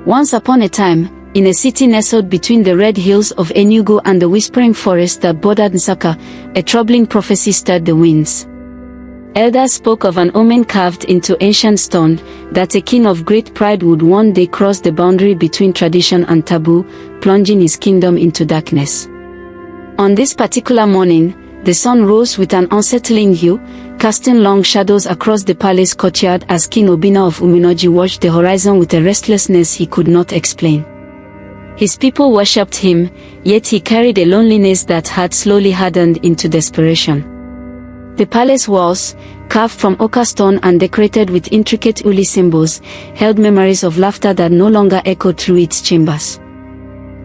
Once upon a time, in a city nestled between the red hills of Enugu and the whispering forest that bordered Nsukka, a troubling prophecy stirred the winds. Elders spoke of an omen carved into ancient stone, that a king of great pride would one day cross the boundary between tradition and taboo, plunging his kingdom into darkness. On this particular morning, the sun rose with an unsettling hue, casting long shadows across the palace courtyard as King Obina of Umonoji watched the horizon with a restlessness he could not explain. His people worshipped him, yet he carried a loneliness that had slowly hardened into desperation. The palace walls, carved from ochre stone and decorated with intricate uli symbols, held memories of laughter that no longer echoed through its chambers.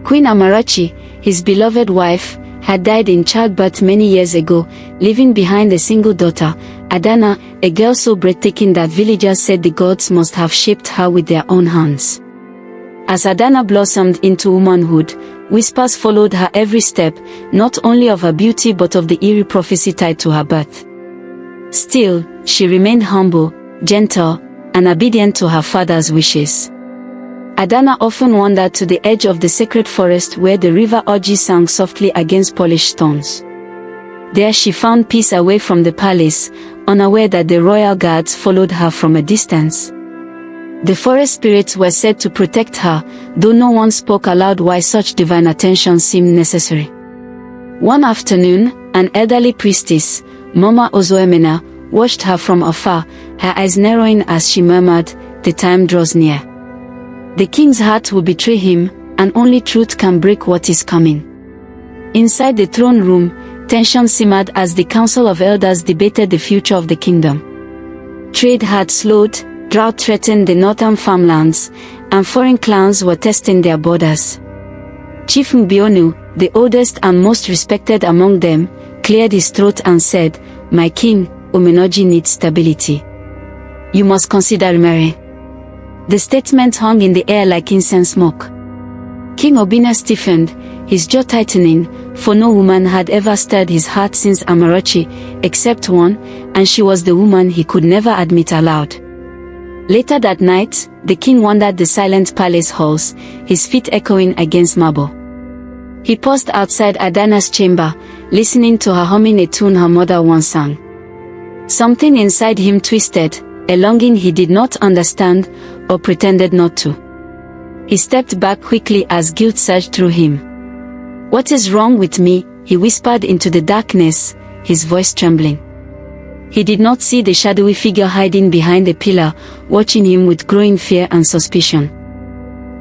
Queen Amarachi, his beloved wife, had died in childbirth many years ago, leaving behind a single daughter, Adana, a girl so breathtaking that villagers said the gods must have shaped her with their own hands. As Adana blossomed into womanhood, whispers followed her every step, not only of her beauty but of the eerie prophecy tied to her birth. Still, she remained humble, gentle, and obedient to her father's wishes. Adana often wandered to the edge of the sacred forest where the river Oji sang softly against polished stones. There she found peace away from the palace, unaware that the royal guards followed her from a distance. The forest spirits were said to protect her, though no one spoke aloud why such divine attention seemed necessary. One afternoon, an elderly priestess, Mama Ozoemena, watched her from afar, her eyes narrowing as she murmured, "The time draws near. The king's heart will betray him, and only truth can break what is coming." Inside the throne room, tension simmered as the council of elders debated the future of the kingdom. Trade had slowed, drought threatened the northern farmlands, and foreign clans were testing their borders. Chief Mbionu, the oldest and most respected among them, cleared his throat and said, "My king, Umonoji needs stability. You must consider remarrying." The statement hung in the air like incense smoke. King Obina stiffened, his jaw tightening, for no woman had ever stirred his heart since Amarachi, except one, and she was the woman he could never admit aloud. Later that night, the king wandered the silent palace halls, his feet echoing against marble. He paused outside Adana's chamber, listening to her humming a tune her mother once sang. Something inside him twisted, a longing he did not understand, or pretended not to. He stepped back quickly as guilt surged through him. "What is wrong with me?" he whispered into the darkness, his voice trembling. He did not see the shadowy figure hiding behind a pillar, watching him with growing fear and suspicion.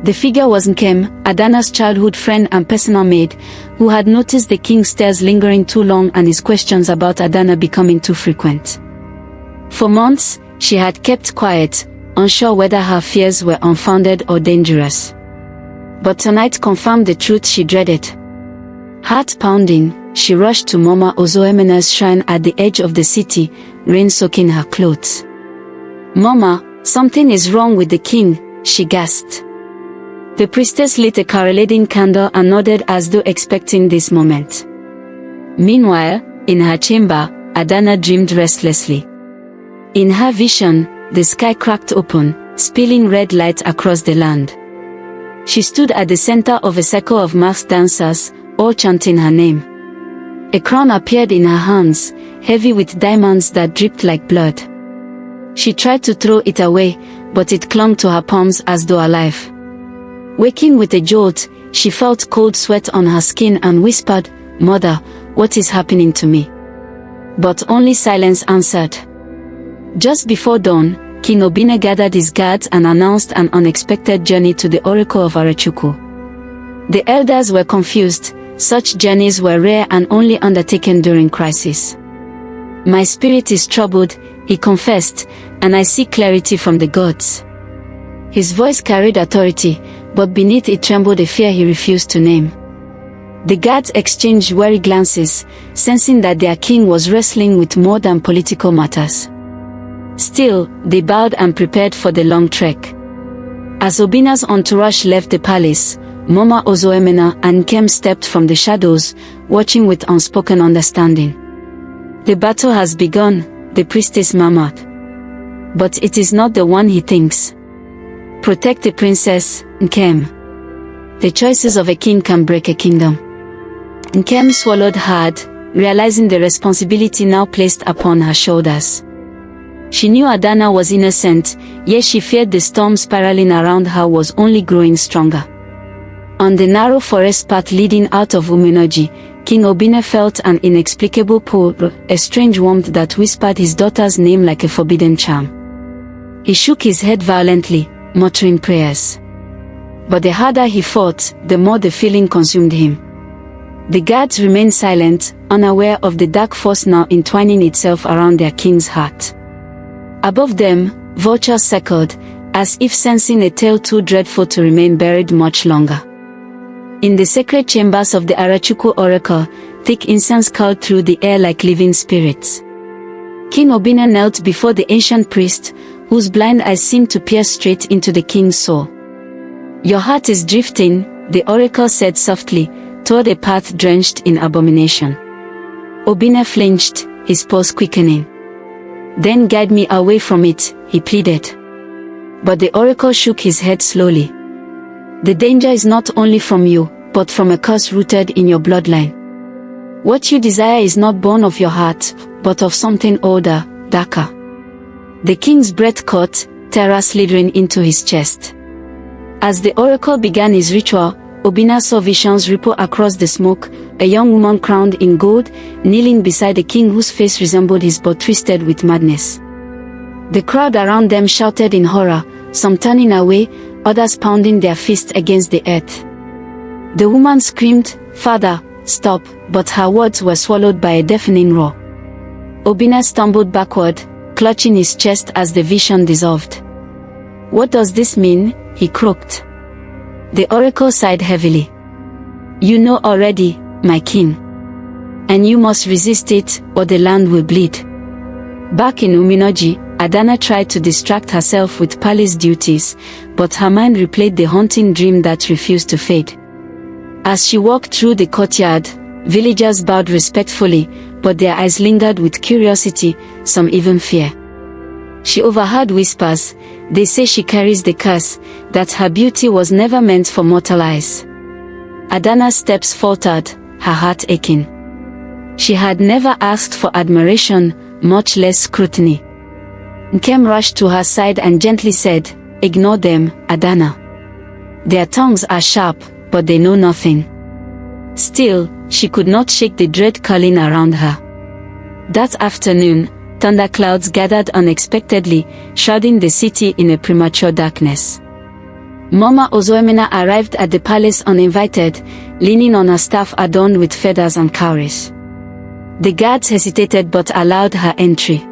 The figure was Nkem, Adana's childhood friend and personal maid, who had noticed the king's stares lingering too long and his questions about Adana becoming too frequent. For months, she had kept quiet, unsure whether her fears were unfounded or dangerous. But tonight confirmed the truth she dreaded. Heart pounding, she rushed to Mama Ozoemena's shrine at the edge of the city, rain soaking her clothes. "Mama, something is wrong with the king," she gasped. The priestess lit a carollading candle and nodded as though expecting this moment. Meanwhile, in her chamber, Adana dreamed restlessly. In her vision, the sky cracked open, spilling red light across the land. She stood at the center of a circle of masked dancers, all chanting her name. A crown appeared in her hands, heavy with diamonds that dripped like blood. She tried to throw it away, but it clung to her palms as though alive. Waking with a jolt, she felt cold sweat on her skin and whispered, "Mother, what is happening to me?" But only silence answered. Just before dawn, King Obina gathered his guards and announced an unexpected journey to the oracle of Arachukwu. The elders were confused. Such journeys were rare and only undertaken during crisis. "My spirit is troubled," he confessed, "and I seek clarity from the gods." His voice carried authority, but beneath it trembled a fear he refused to name. The guards exchanged wary glances, sensing that their king was wrestling with more than political matters. Still, they bowed and prepared for the long trek. As Obina's entourage left the palace, Mama Ozoemena and Nkem stepped from the shadows, watching with unspoken understanding. "The battle has begun," the priestess murmured. "But it is not the one he thinks." Protect the princess, Nkem. The choices of a king can break a kingdom. Nkem swallowed hard, realizing the responsibility now placed upon her shoulders. She knew Adana was innocent, yet she feared the storm spiraling around her was only growing stronger. On the narrow forest path leading out of Mythology, King Obina felt an inexplicable pull, a strange warmth that whispered his daughter's name like a forbidden charm. He shook his head violently, muttering prayers. But the harder he fought, the more the feeling consumed him. The guards remained silent, unaware of the dark force now entwining itself around their king's heart. Above them, vultures circled, as if sensing a tale too dreadful to remain buried much longer. In the sacred chambers of the Arachuku oracle, thick incense curled through the air like living spirits. King Obina knelt before the ancient priest, whose blind eyes seemed to peer straight into the king's soul. "Your heart is drifting," the oracle said softly, toward a path drenched in abomination. Obina flinched, his pulse quickening. "Then guide me away from it," he pleaded. But the oracle shook his head slowly. "The danger is not only from you, but from a curse rooted in your bloodline. What you desire is not born of your heart, but of something older, darker." The king's breath caught, terror slithering into his chest. As the oracle began his ritual, Obina saw visions ripple across the smoke, a young woman crowned in gold, kneeling beside a king whose face resembled his but twisted with madness. The crowd around them shouted in horror, some turning away, others pounding their fists against the earth. The woman screamed, "Father, stop," but her words were swallowed by a deafening roar. Obina stumbled backward, clutching his chest as the vision dissolved. "What does this mean?" he croaked. The oracle sighed heavily. "You know already, my king. And you must resist it, or the land will bleed." Back in Mythology, Adana tried to distract herself with palace duties, but her mind replayed the haunting dream that refused to fade. As she walked through the courtyard, villagers bowed respectfully, but their eyes lingered with curiosity, some even fear. She overheard whispers, "They say she carries the curse, that her beauty was never meant for mortal eyes." Adana's steps faltered, her heart aching. She had never asked for admiration, much less scrutiny. Nkem rushed to her side and gently said, "Ignore them, Adana. Their tongues are sharp, but they know nothing." Still, she could not shake the dread curling around her. That afternoon, thunderclouds gathered unexpectedly, shrouding the city in a premature darkness. Mama Ozoemena arrived at the palace uninvited, leaning on her staff adorned with feathers and cowries. The guards hesitated but allowed her entry.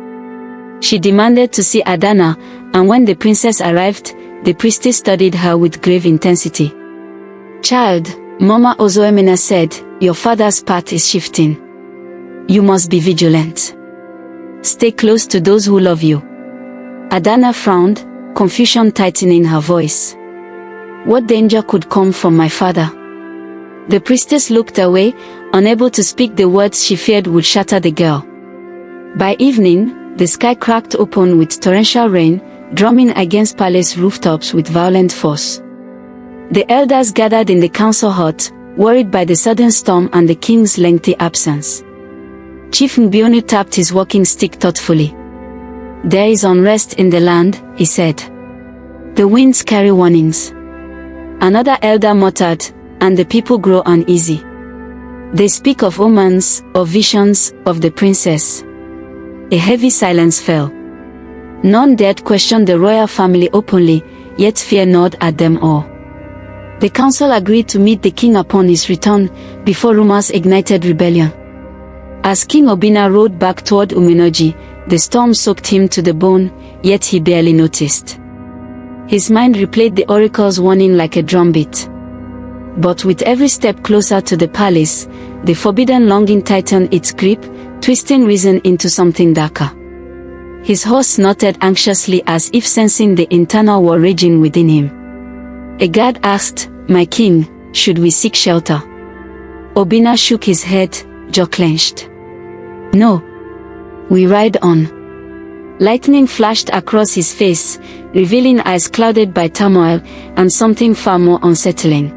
She demanded to see Adana, and when the princess arrived, the priestess studied her with grave intensity. "Child," Mama Ozoemena said, "your father's path is shifting. You must be vigilant. Stay close to those who love you." Adana frowned, confusion tightening her voice. "What danger could come from my father?" The priestess looked away, unable to speak the words she feared would shatter the girl. By evening, the sky cracked open with torrential rain, drumming against palace rooftops with violent force. The elders gathered in the council hut, worried by the sudden storm and the king's lengthy absence. Chief Obianuju tapped his walking stick thoughtfully. "There is unrest in the land," he said. "The winds carry warnings." Another elder muttered, "And the people grow uneasy. They speak of omens, of visions, of the princess." A heavy silence fell. None dared question the royal family openly, yet fear gnawed at them all. The council agreed to meet the king upon his return, before rumors ignited rebellion. As King Obina rode back toward Mythology, the storm soaked him to the bone, yet he barely noticed. His mind replayed the oracle's warning like a drumbeat. But with every step closer to the palace, the forbidden longing tightened its grip, twisting reason into something darker. His horse snorted anxiously as if sensing the internal war raging within him. A guard asked, "My king, should we seek shelter?" Obina shook his head, jaw clenched. "No. We ride on." Lightning flashed across his face, revealing eyes clouded by turmoil and something far more unsettling.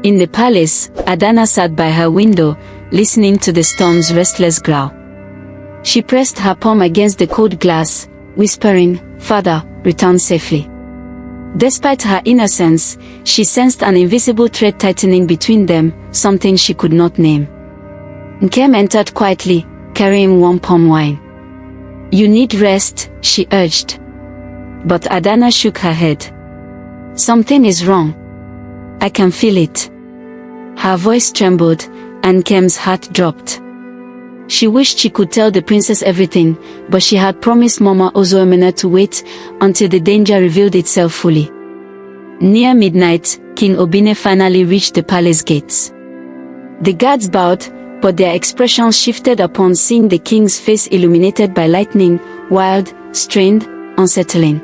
In the palace, Adana sat by her window, listening to the storm's restless growl. She pressed her palm against the cold glass, whispering, "Father, return safely." Despite her innocence, she sensed an invisible thread tightening between them, something she could not name. Nkem entered quietly, carrying warm palm wine. "You need rest," she urged. But Adana shook her head. "Something is wrong. I can feel it." Her voice trembled, and Nkem's heart dropped. She wished she could tell the princess everything, but she had promised Mama Ozoemena to wait until the danger revealed itself fully. Near midnight, King Obine finally reached the palace gates. The guards bowed, but their expressions shifted upon seeing the king's face illuminated by lightning, wild, strained, unsettling.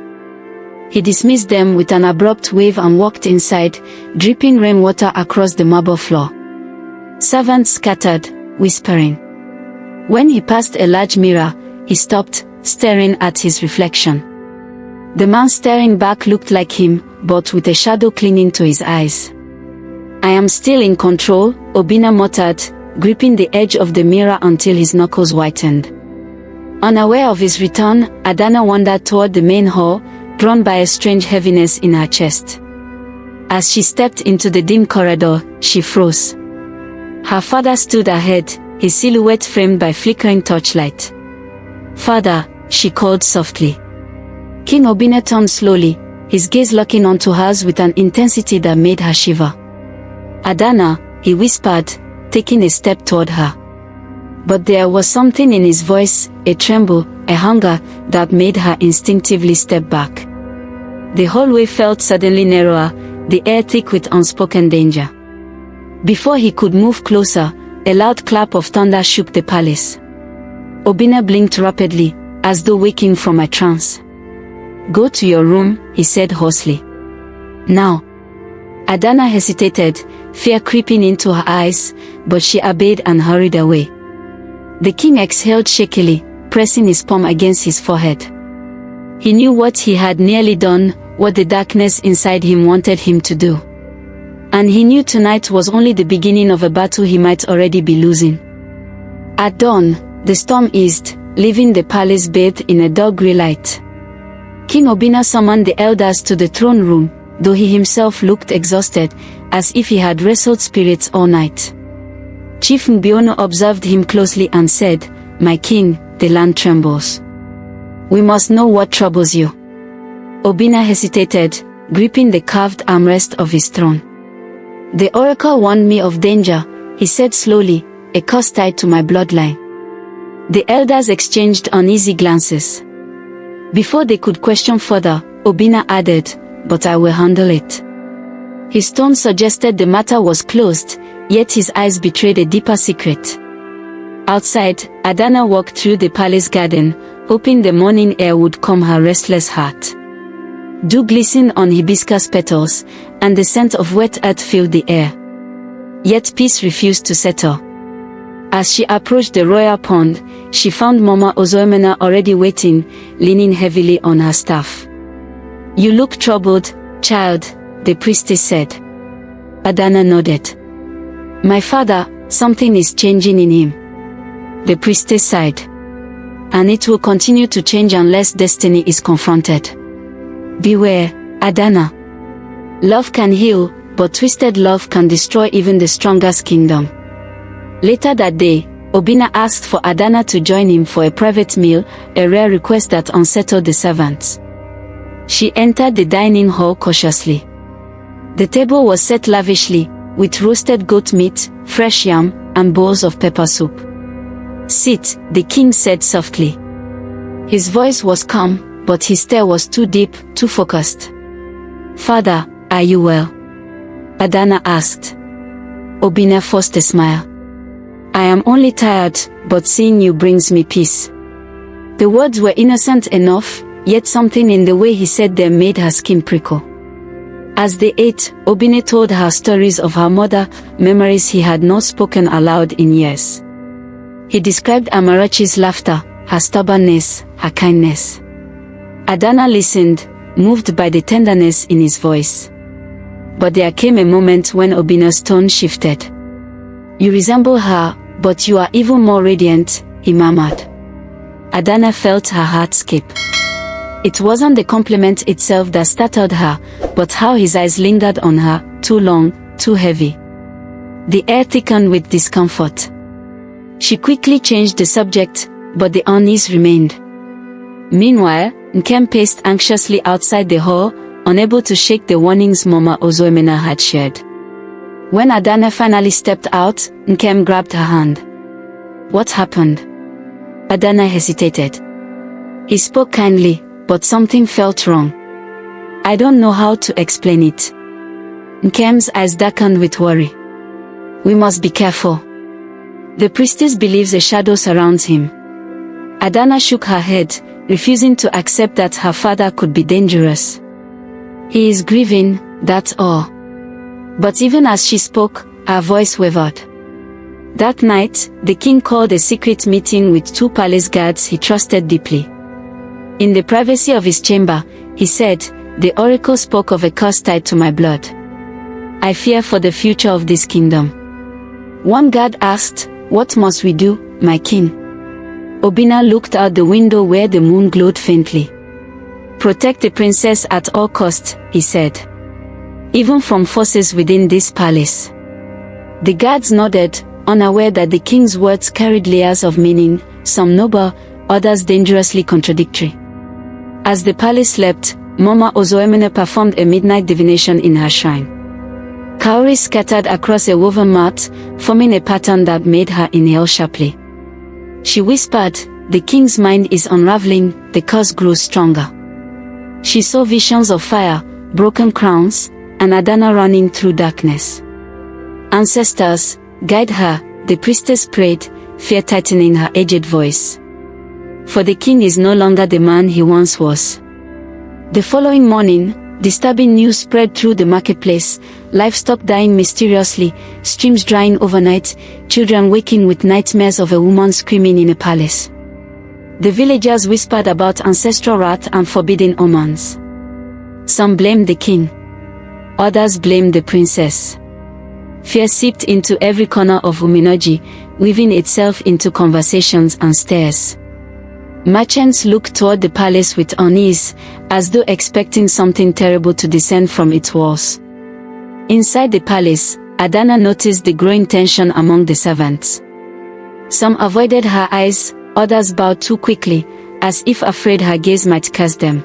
He dismissed them with an abrupt wave and walked inside, dripping rainwater across the marble floor. Servants scattered, whispering. When he passed a large mirror, he stopped, staring at his reflection. The man staring back looked like him, but with a shadow clinging to his eyes. "I am still in control," Obina muttered, gripping the edge of the mirror until his knuckles whitened. Unaware of his return, Adana wandered toward the main hall, drawn by a strange heaviness in her chest. As she stepped into the dim corridor, she froze. Her father stood ahead, his silhouette framed by flickering torchlight. "Father," she called softly. King Obine turned slowly, his gaze locking onto hers with an intensity that made her shiver. "Adana," he whispered, taking a step toward her. But there was something in his voice, a tremble, a hunger, that made her instinctively step back. The hallway felt suddenly narrower, the air thick with unspoken danger. Before he could move closer, a loud clap of thunder shook the palace. Obina blinked rapidly, as though waking from a trance. "Go to your room," he said hoarsely. "Now." Adana hesitated, fear creeping into her eyes, but she obeyed and hurried away. The king exhaled shakily, pressing his palm against his forehead. He knew what he had nearly done, what the darkness inside him wanted him to do. And he knew tonight was only the beginning of a battle he might already be losing. At dawn, the storm eased, leaving the palace bathed in a dull grey light. King Obina summoned the elders to the throne room, though he himself looked exhausted, as if he had wrestled spirits all night. Chief Mbiono observed him closely and said, "My king, the land trembles. We must know what troubles you." Obina hesitated, gripping the carved armrest of his throne. "The oracle warned me of danger," he said slowly, "a curse tied to my bloodline." The elders exchanged uneasy glances. Before they could question further, Obina added, "But I will handle it." His tone suggested the matter was closed, yet his eyes betrayed a deeper secret. Outside, Adana walked through the palace garden, hoping the morning air would calm her restless heart. Dew glistened on hibiscus petals, and the scent of wet earth filled the air. Yet peace refused to settle. As she approached the royal pond, she found Mama Ozoemena already waiting, leaning heavily on her staff. "You look troubled, child," the priestess said. Adana nodded. "My father, something is changing in him." The priestess sighed. "And it will continue to change unless destiny is confronted. Beware, Adana. Love can heal, but twisted love can destroy even the strongest kingdom." Later that day, Obina asked for Adana to join him for a private meal, a rare request that unsettled the servants. She entered the dining hall cautiously. The table was set lavishly, with roasted goat meat, fresh yam, and bowls of pepper soup. "Sit," the king said softly. His voice was calm, but his stare was too deep, too focused. "Father, are you well?" Adana asked. Obina forced a smile. "I am only tired, but seeing you brings me peace." The words were innocent enough, yet something in the way he said them made her skin prickle. As they ate, Obine told her stories of her mother, memories he had not spoken aloud in years. He described Amarachi's laughter, her stubbornness, her kindness. Adana listened, moved by the tenderness in his voice. But there came a moment when Obina's tone shifted. "You resemble her, but you are even more radiant," he murmured. Adana felt her heart skip. It wasn't the compliment itself that startled her, but how his eyes lingered on her, too long, too heavy. The air thickened with discomfort. She quickly changed the subject, but the unease remained. Meanwhile, Nkem paced anxiously outside the hall, unable to shake the warnings Mama Ozoemena had shared. When Adana finally stepped out, Nkem grabbed her hand. "What happened?" Adana hesitated. He spoke kindly, but something felt wrong. "I don't know how to explain it." Nkem's eyes darkened with worry. "We must be careful. The priestess believes a shadow surrounds him." Adana shook her head, refusing to accept that her father could be dangerous. "He is grieving, that's all." But even as she spoke, her voice wavered. That night, the king called a secret meeting with 2 palace guards he trusted deeply. In the privacy of his chamber, he said, "The oracle spoke of a curse tied to my blood. I fear for the future of this kingdom." One guard asked, "What must we do, my king?" Obina looked out the window where the moon glowed faintly. "Protect the princess at all costs," he said. "Even from forces within this palace." The guards nodded, unaware that the king's words carried layers of meaning, some noble, others dangerously contradictory. As the palace slept, Mama Ozoemena performed a midnight divination in her shrine. Charies scattered across a woven mat, forming a pattern that made her inhale sharply. She whispered, "The king's mind is unraveling, the curse grows stronger." She saw visions of fire, broken crowns, and Adana running through darkness. "Ancestors, guide her," the priestess prayed, fear tightening her aged voice. "For the king is no longer the man he once was." The following morning, disturbing news spread through the marketplace: livestock dying mysteriously, streams drying overnight, children waking with nightmares of a woman screaming in a palace. The villagers whispered about ancestral wrath and forbidden omens. Some blamed the king. Others blamed the princess. Fear seeped into every corner of Mythology, weaving itself into conversations and stares. Merchants looked toward the palace with unease, as though expecting something terrible to descend from its walls. Inside the palace, Adana noticed the growing tension among the servants. Some avoided her eyes, others bowed too quickly, as if afraid her gaze might curse them.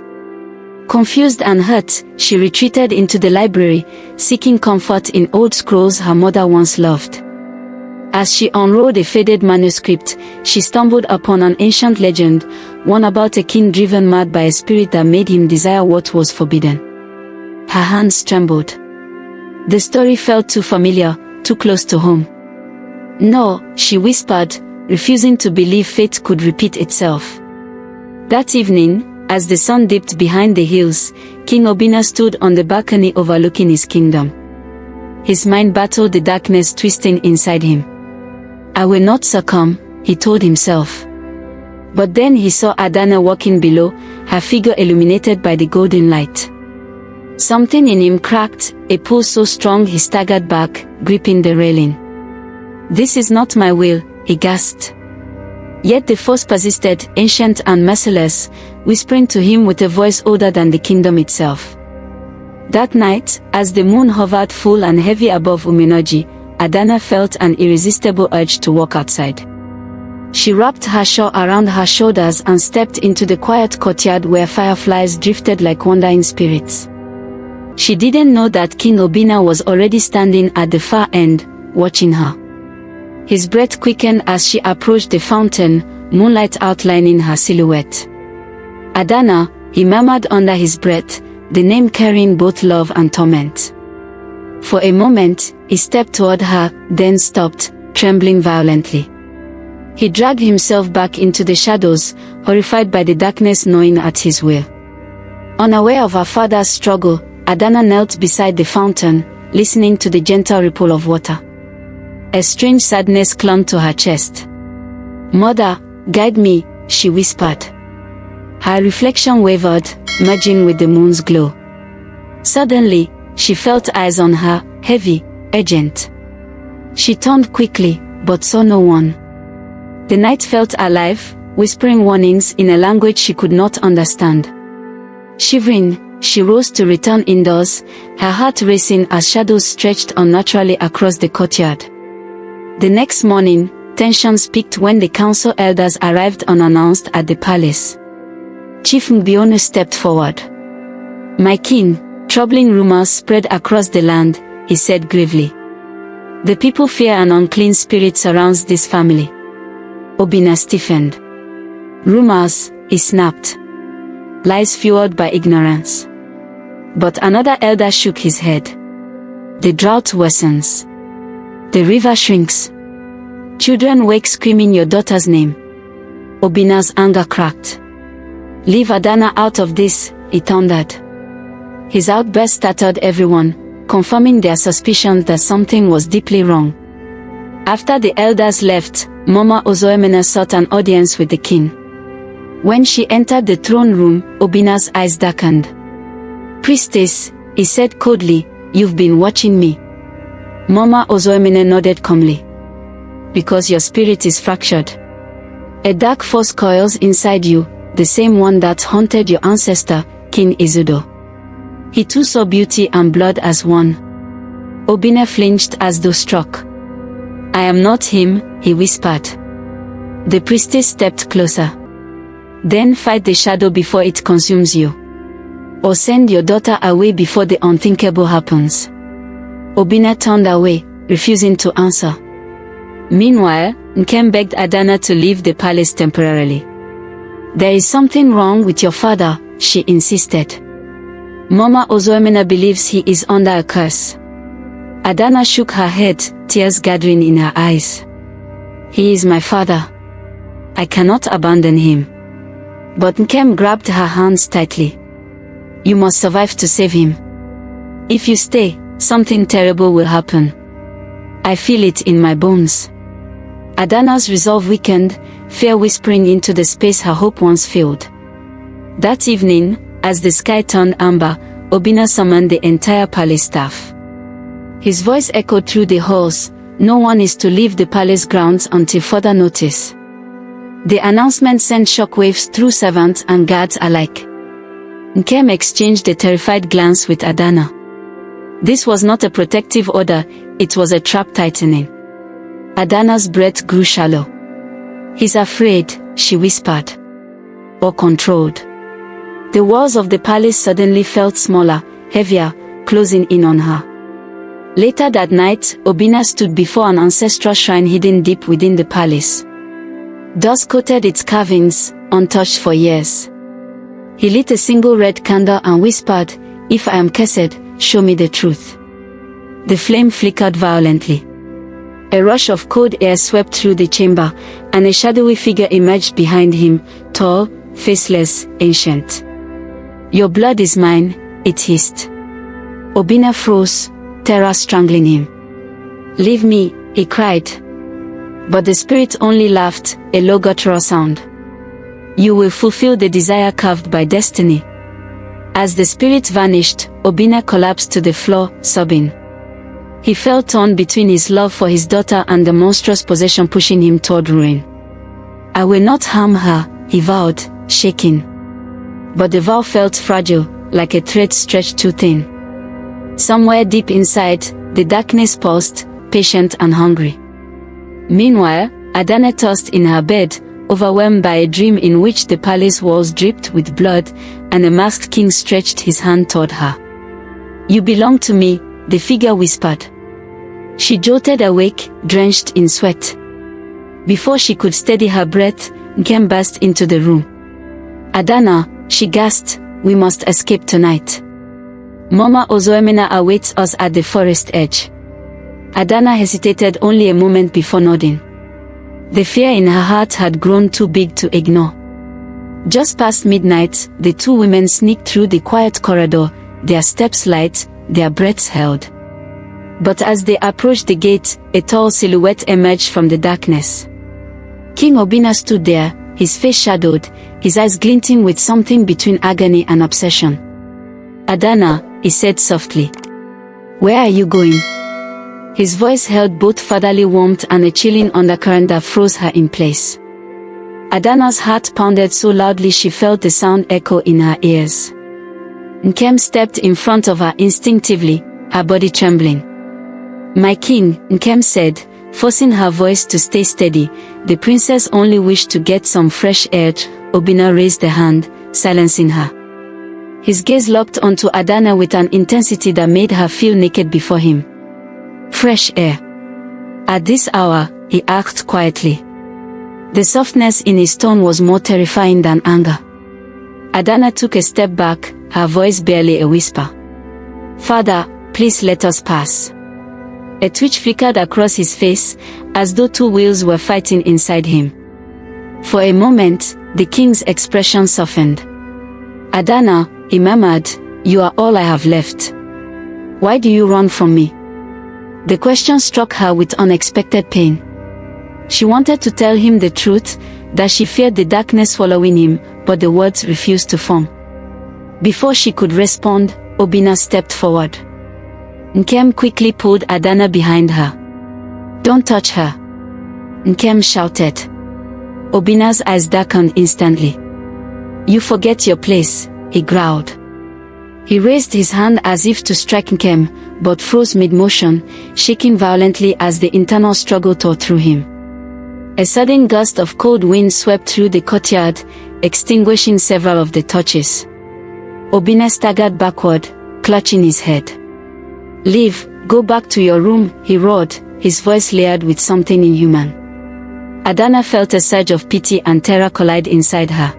Confused and hurt, she retreated into the library, seeking comfort in old scrolls her mother once loved. As she unrolled a faded manuscript, she stumbled upon an ancient legend, one about a king driven mad by a spirit that made him desire what was forbidden. Her hands trembled. The story felt too familiar, too close to home. "No," she whispered, refusing to believe fate could repeat itself. That evening, as the sun dipped behind the hills, King Obina stood on the balcony overlooking his kingdom. His mind battled the darkness twisting inside him. "I will not succumb," he told himself. But then he saw Adana walking below, her figure illuminated by the golden light. Something in him cracked, a pull so strong he staggered back, gripping the railing. "This is not my will," he gasped. Yet the force persisted, ancient and merciless, whispering to him with a voice older than the kingdom itself. That night, as the moon hovered full and heavy above Mythology, Adana felt an irresistible urge to walk outside. She wrapped her shawl around her shoulders and stepped into the quiet courtyard where fireflies drifted like wandering spirits. She didn't know that King Obina was already standing at the far end, watching her. His breath quickened as she approached the fountain, moonlight outlining her silhouette. "Adana," he murmured under his breath, the name carrying both love and torment. For a moment, he stepped toward her, then stopped, trembling violently. He dragged himself back into the shadows, horrified by the darkness gnawing at his will. Unaware of her father's struggle, Adana knelt beside the fountain, listening to the gentle ripple of water. A strange sadness clung to her chest. "Mother, guide me," she whispered. Her reflection wavered, merging with the moon's glow. Suddenly, she felt eyes on her, heavy, urgent. She turned quickly, but saw no one. The night felt alive, whispering warnings in a language she could not understand. Shivering, she rose to return indoors, her heart racing as shadows stretched unnaturally across the courtyard. The next morning, tensions peaked when the council elders arrived unannounced at the palace. Chief Obianuju stepped forward. "My king, troubling rumors spread across the land," he said gravely. "The people fear an unclean spirit surrounds this family." Obianuju stiffened. "Rumors," he snapped. "Lies fueled by ignorance." But another elder shook his head. "The drought worsens. The river shrinks. Children wake screaming your daughter's name." Obianuju's anger cracked. "Leave Adana out of this," he thundered. His outburst startled everyone, confirming their suspicions that something was deeply wrong. After the elders left, Mama Ozoemena sought an audience with the king. When she entered the throne room, Obianuju's eyes darkened. "Priestess," he said coldly, "you've been watching me." Mama Ozoemena nodded calmly. "Because your spirit is fractured. A dark force coils inside you, the same one that haunted your ancestor, King Izudo. He too saw beauty and blood as one." Obianuju flinched as though struck. "I am not him," he whispered. The priestess stepped closer. "Then fight the shadow before it consumes you. Or send your daughter away before the unthinkable happens." Obianuju turned away, refusing to answer. Meanwhile, Nkem begged Adana to leave the palace temporarily. "There is something wrong with your father," she insisted. "Mama Ozoemena believes he is under a curse." Adana shook her head, tears gathering in her eyes. "He is my father. I cannot abandon him." But Nkem grabbed her hands tightly. "You must survive to save him. If you stay, something terrible will happen. I feel it in my bones." Adana's resolve weakened, fear whispering into the space her hope once filled. That evening, as the sky turned amber, Obianuju summoned the entire palace staff. His voice echoed through the halls, "No one is to leave the palace grounds until further notice." The announcement sent shockwaves through servants and guards alike. Nkem exchanged a terrified glance with Adana. This was not a protective order, it was a trap tightening. Adana's breath grew shallow. "He's afraid," she whispered. "Or controlled." The walls of the palace suddenly felt smaller, heavier, closing in on her. Later that night, Obianuju stood before an ancestral shrine hidden deep within the palace. Dust coated its carvings, untouched for years. He lit a single red candle and whispered, "If I am cursed, show me the truth." The flame flickered violently. A rush of cold air swept through the chamber, and a shadowy figure emerged behind him, tall, faceless, ancient. "Your blood is mine," it hissed. Obianuju froze, terror strangling him. "Leave me," he cried. But the spirit only laughed, a low guttural sound. "You will fulfill the desire carved by destiny." As the spirit vanished, Obianuju collapsed to the floor, sobbing. He felt torn between his love for his daughter and the monstrous possession pushing him toward ruin. "I will not harm her," he vowed, shaking. But the vow felt fragile, like a thread stretched too thin. Somewhere deep inside, the darkness pulsed, patient and hungry. Meanwhile, Adana tossed in her bed, overwhelmed by a dream in which the palace walls dripped with blood, and a masked king stretched his hand toward her. "You belong to me," the figure whispered. She jolted awake, drenched in sweat. Before she could steady her breath, Nkem burst into the room. "Adana," she gasped, "we must escape tonight. Mama Ozoemena awaits us at the forest edge." Adana hesitated only a moment before nodding. The fear in her heart had grown too big to ignore. Just past midnight, the two women sneaked through the quiet corridor, their steps light, their breaths held. But as they approached the gate, a tall silhouette emerged from the darkness. King Obianuju stood there, his face shadowed, his eyes glinting with something between agony and obsession. "Adana," he said softly. "Where are you going?" His voice held both fatherly warmth and a chilling undercurrent that froze her in place. Adana's heart pounded so loudly she felt the sound echo in her ears. Nkem stepped in front of her instinctively, her body trembling. "My king," Nkem said, forcing her voice to stay steady. The princess only wished to get some fresh air. Obina raised a hand, silencing her. His gaze locked onto Adana with an intensity that made her feel naked before him. "Fresh air? At this hour?" he asked quietly. The softness in his tone was more terrifying than anger. Adana took a step back, her voice barely a whisper. "Father, please let us pass." A twitch flickered across his face, as though two wheels were fighting inside him. For a moment, the king's expression softened. "Adana," he murmured, "you are all I have left. Why do you run from me?" The question struck her with unexpected pain. She wanted to tell him the truth, that she feared the darkness swallowing him, but the words refused to form. Before she could respond, Obina stepped forward. Nkem quickly pulled Adana behind her. "Don't touch her," Nkem shouted. Obina's eyes darkened instantly. "You forget your place," he growled. He raised his hand as if to strike Nkem, but froze mid-motion, shaking violently as the internal struggle tore through him. A sudden gust of cold wind swept through the courtyard, extinguishing several of the torches. Obina staggered backward, clutching his head. "Leave, go back to your room," he roared, his voice layered with something inhuman. Adana felt a surge of pity and terror collide inside her.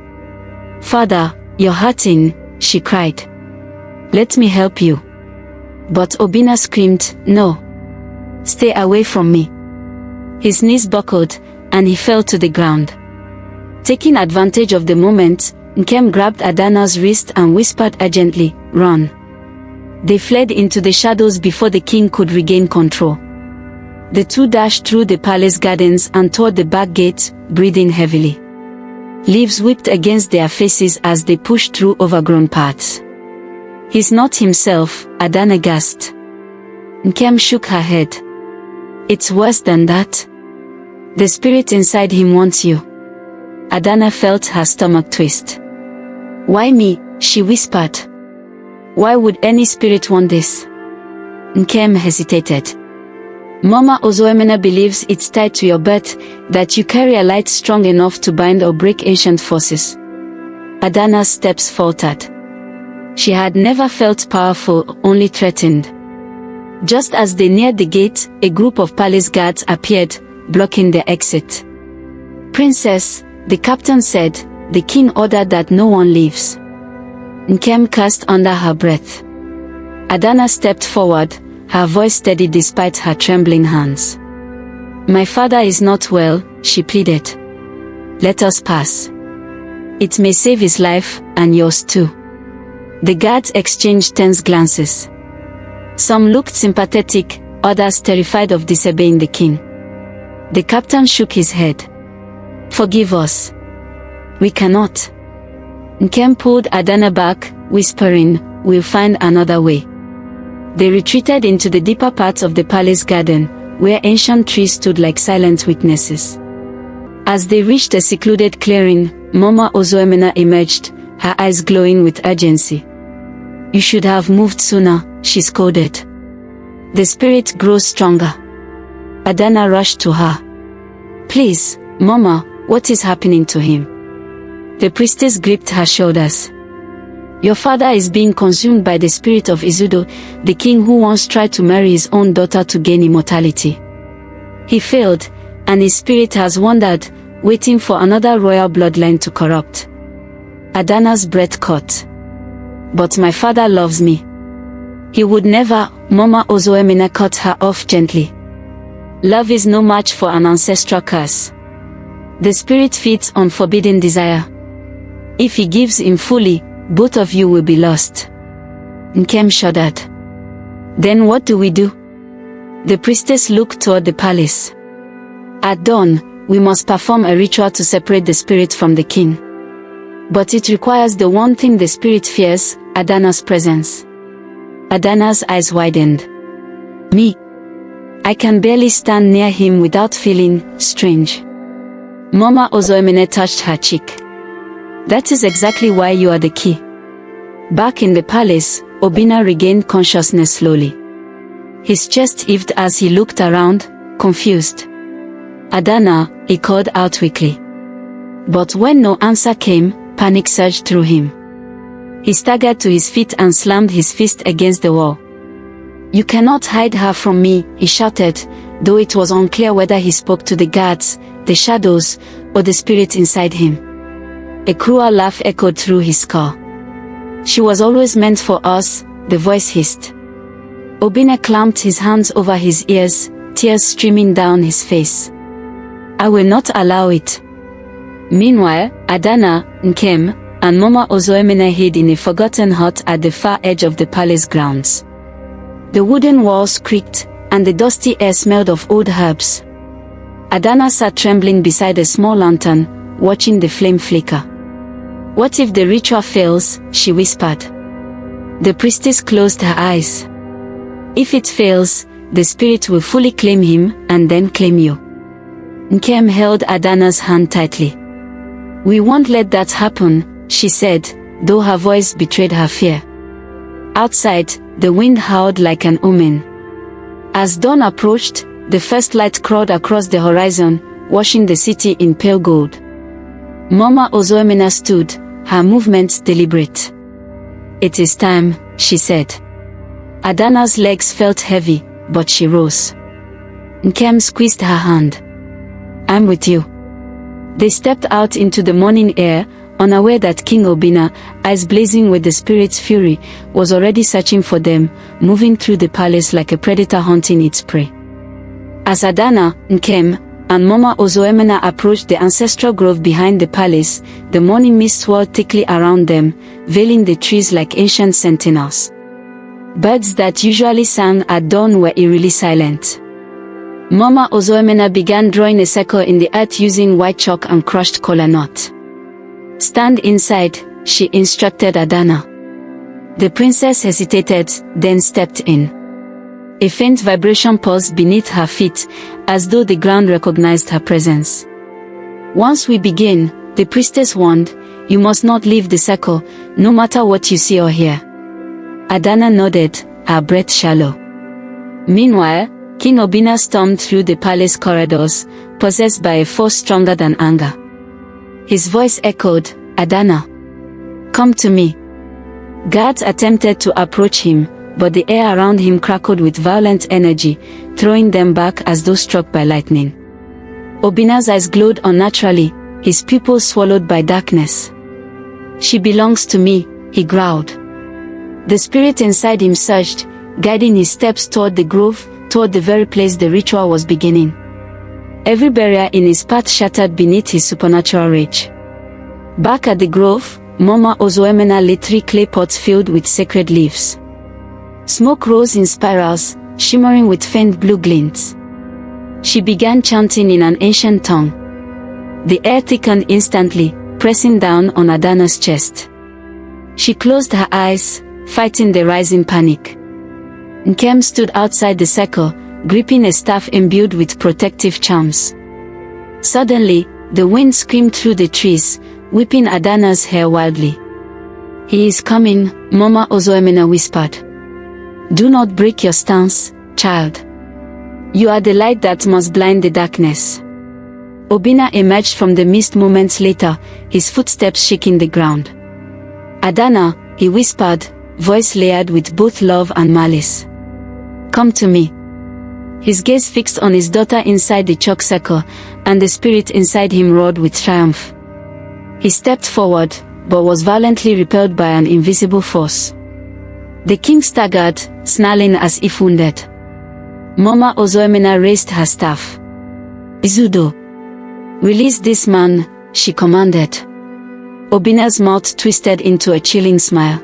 "Father, you're hurting," she cried. "Let me help you." But Obina screamed, "No. Stay away from me." His knees buckled, and he fell to the ground. Taking advantage of the moment, Nkem grabbed Adana's wrist and whispered urgently, "Run." They fled into the shadows before the king could regain control. The two dashed through the palace gardens and toward the back gate, breathing heavily. Leaves whipped against their faces as they pushed through overgrown paths. "He's not himself," Adana gasped. Nkem shook her head. "It's worse than that. The spirit inside him wants you." Adana felt her stomach twist. "Why me?" she whispered. "Why would any spirit want this?" Nkem hesitated. "Mama Ozoemena believes it's tied to your birth, that you carry a light strong enough to bind or break ancient forces." Adana's steps faltered. She had never felt powerful, only threatened. Just as they neared the gate, a group of palace guards appeared, blocking the exit. "Princess," the captain said, "the king ordered that no one leaves." Nkem cursed under her breath. Adana stepped forward, her voice steady despite her trembling hands. "My father is not well," she pleaded. "Let us pass. It may save his life, and yours too." The guards exchanged tense glances. Some looked sympathetic, others terrified of disobeying the king. The captain shook his head. "Forgive us. We cannot." Nkem pulled Adana back, whispering, "We'll find another way." They retreated into the deeper parts of the palace garden, where ancient trees stood like silent witnesses. As they reached a secluded clearing, Mama Ozoemena emerged, her eyes glowing with urgency. "You should have moved sooner," she scolded. "The spirit grows stronger." Adana rushed to her. "Please, Mama, what is happening to him?" The priestess gripped her shoulders. "Your father is being consumed by the spirit of Izudo, the king who once tried to marry his own daughter to gain immortality. He failed, and his spirit has wandered, waiting for another royal bloodline to corrupt." Adana's breath caught. "But my father loves me. He would never," Mama Ozoemena cut her off gently. "Love is no match for an ancestral curse. The spirit feeds on forbidden desire. If he gives in fully, both of you will be lost." Nkem shuddered. "Then what do we do?" The priestess looked toward the palace. "At dawn, we must perform a ritual to separate the spirit from the king. But it requires the one thing the spirit fears, Adana's presence. Adana's eyes widened. Me? I can barely stand near him without feeling strange. Mama Ozoemene touched her cheek. That is exactly why you are the key. Back in the palace, Obina regained consciousness slowly. His chest heaved as he looked around, confused. Adana, he called out weakly. But when no answer came, panic surged through him. He staggered to his feet and slammed his fist against the wall. You cannot hide her from me, he shouted, though it was unclear whether he spoke to the guards, the shadows, or the spirit inside him. A cruel laugh echoed through his skull. She was always meant for us, the voice hissed. Obina clamped his hands over his ears, tears streaming down his face. I will not allow it. Meanwhile, Adana, Nkem, and Mama Ozoemene hid in a forgotten hut at the far edge of the palace grounds. The wooden walls creaked, and the dusty air smelled of old herbs. Adana sat trembling beside a small lantern, watching the flame flicker. What if the ritual fails, she whispered. The priestess closed her eyes. If it fails, the spirit will fully claim him, and then claim you. Nkem held Adana's hand tightly. We won't let that happen, she said, though her voice betrayed her fear. Outside, the wind howled like an omen. As dawn approached, the first light crawled across the horizon, washing the city in pale gold. Mama Ozoemena stood, her movements deliberate. It is time, she said. Adana's legs felt heavy, but she rose. Nkem squeezed her hand. I'm with you. They stepped out into the morning air, unaware that King Obina, eyes blazing with the spirit's fury, was already searching for them, moving through the palace like a predator hunting its prey. As Adana, Nkem, and Mama Ozoemena approached the ancestral grove behind the palace, the morning mist swirled thickly around them, veiling the trees like ancient sentinels. Birds that usually sang at dawn were eerily silent. Mama Ozoemena began drawing a circle in the earth using white chalk and crushed kola nut. Stand inside, she instructed Adana. The princess hesitated, then stepped in. A faint vibration pulsed beneath her feet, as though the ground recognized her presence. Once we begin, the priestess warned, you must not leave the circle, no matter what you see or hear. Adana nodded, her breath shallow. Meanwhile, King Obina stormed through the palace corridors, possessed by a force stronger than anger. His voice echoed, Adana. Come to me. Guards attempted to approach him, but the air around him crackled with violent energy, throwing them back as though struck by lightning. Obina's eyes glowed unnaturally, his pupils swallowed by darkness. She belongs to me, he growled. The spirit inside him surged, guiding his steps toward the grove, toward the very place the ritual was beginning. Every barrier in his path shattered beneath his supernatural rage. Back at the grove, Mama Ozoemena lit 3 clay pots filled with sacred leaves. Smoke rose in spirals, shimmering with faint blue glints. She began chanting in an ancient tongue. The air thickened instantly, pressing down on Adana's chest. She closed her eyes, fighting the rising panic. Nkem stood outside the circle, gripping a staff imbued with protective charms. Suddenly, the wind screamed through the trees, whipping Adana's hair wildly. He is coming, Mama Ozoemena whispered. Do not break your stance, child. You are the light that must blind the darkness. Obina emerged from the mist moments later, his footsteps shaking the ground. Adana, he whispered, voice layered with both love and malice. Come to me. His gaze fixed on his daughter inside the chalk circle, and the spirit inside him roared with triumph. He stepped forward, but was violently repelled by an invisible force. The king staggered, snarling as if wounded. Mama Ozoemena raised her staff. Izudo. Release this man, she commanded. Obina's mouth twisted into a chilling smile.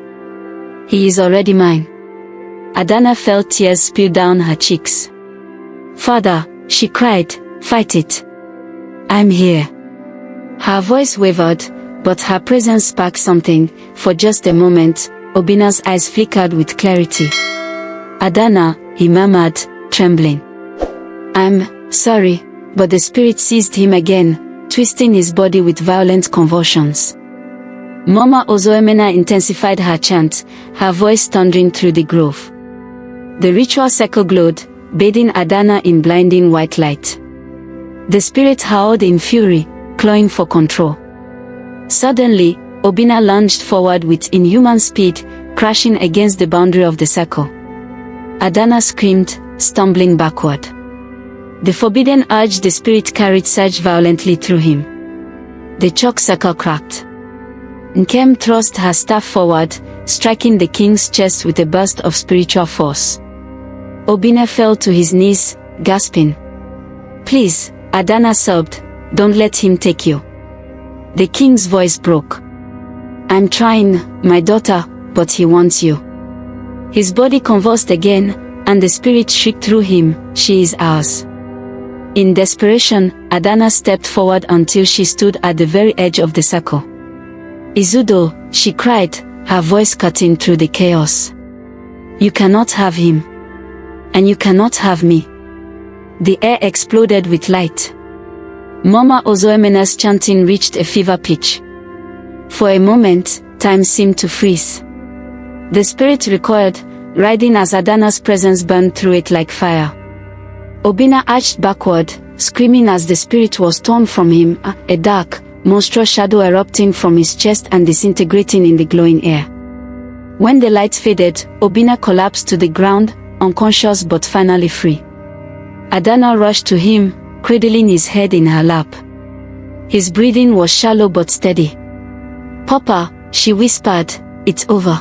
He is already mine. Adana felt tears spill down her cheeks. Father, she cried, fight it. I'm here. Her voice wavered, but her presence sparked something. For just a moment, Obina's eyes flickered with clarity. "Adana," he murmured, trembling. "I'm sorry," but the spirit seized him again, twisting his body with violent convulsions. Mama Ozoemena intensified her chant, her voice thundering through the grove. The ritual circle glowed, bathing Adana in blinding white light. The spirit howled in fury, clawing for control. Suddenly, Obina lunged forward with inhuman speed, crashing against the boundary of the circle. Adana screamed, stumbling backward. The forbidden urge the spirit carried surged violently through him. The chalk circle cracked. Nkem thrust her staff forward, striking the king's chest with a burst of spiritual force. Obina fell to his knees, gasping. "Please," Adana sobbed, "don't let him take you." The king's voice broke. "I'm trying, my daughter, but he wants you." His body convulsed again, and the spirit shrieked through him, "She is ours." In desperation, Adana stepped forward until she stood at the very edge of the circle. "Izudo," she cried, her voice cutting through the chaos. "You cannot have him. And you cannot have me." The air exploded with light. Mama Ozoemena's chanting reached a fever pitch. For a moment, time seemed to freeze. The spirit recoiled, writhing as Adana's presence burned through it like fire. Obina arched backward, screaming as the spirit was torn from him, a dark, monstrous shadow erupting from his chest and disintegrating in the glowing air. When the light faded, Obina collapsed to the ground, unconscious but finally free. Adana rushed to him, cradling his head in her lap. His breathing was shallow but steady. "Papa," she whispered, "it's over."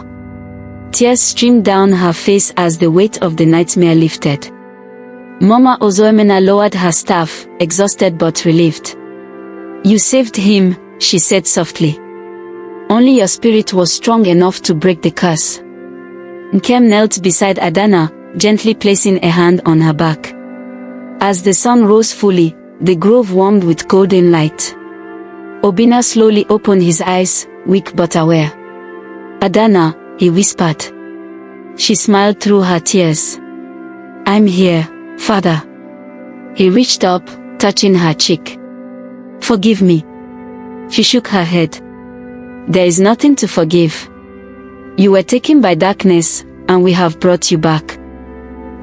Tears streamed down her face as the weight of the nightmare lifted. Mama Ozoemena lowered her staff, exhausted but relieved. "You saved him," she said softly. "Only your spirit was strong enough to break the curse." Nkem knelt beside Adana, gently placing a hand on her back. As the sun rose fully, the grove warmed with golden light. Obina slowly opened his eyes, weak but aware. "Adana," he whispered. She smiled through her tears. "I'm here, Father." He reached up, touching her cheek. "Forgive me." She shook her head. "There is nothing to forgive. You were taken by darkness, and we have brought you back."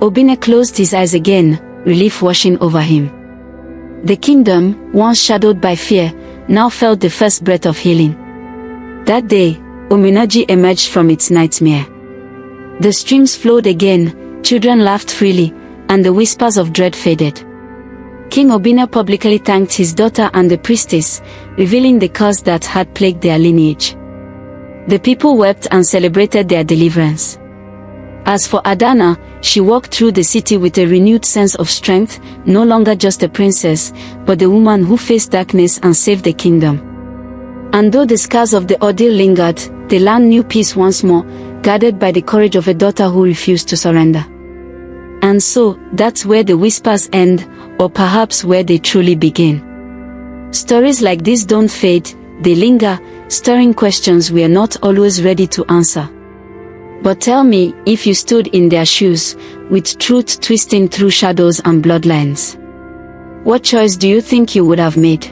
Obina closed his eyes again, relief washing over him. The kingdom, once shadowed by fear, now felt the first breath of healing. That day, Obianuju emerged from its nightmare. The streams flowed again, children laughed freely, and the whispers of dread faded. King Obina publicly thanked his daughter and the priestess, revealing the curse that had plagued their lineage. The people wept and celebrated their deliverance. As for Adana, she walked through the city with a renewed sense of strength, no longer just a princess, but the woman who faced darkness and saved the kingdom. And though the scars of the ordeal lingered, the land knew peace once more, guarded by the courage of a daughter who refused to surrender. And so, that's where the whispers end, or perhaps where they truly begin. Stories like this don't fade, they linger, stirring questions we are not always ready to answer. But tell me, if you stood in their shoes, with truth twisting through shadows and bloodlines, what choice do you think you would have made?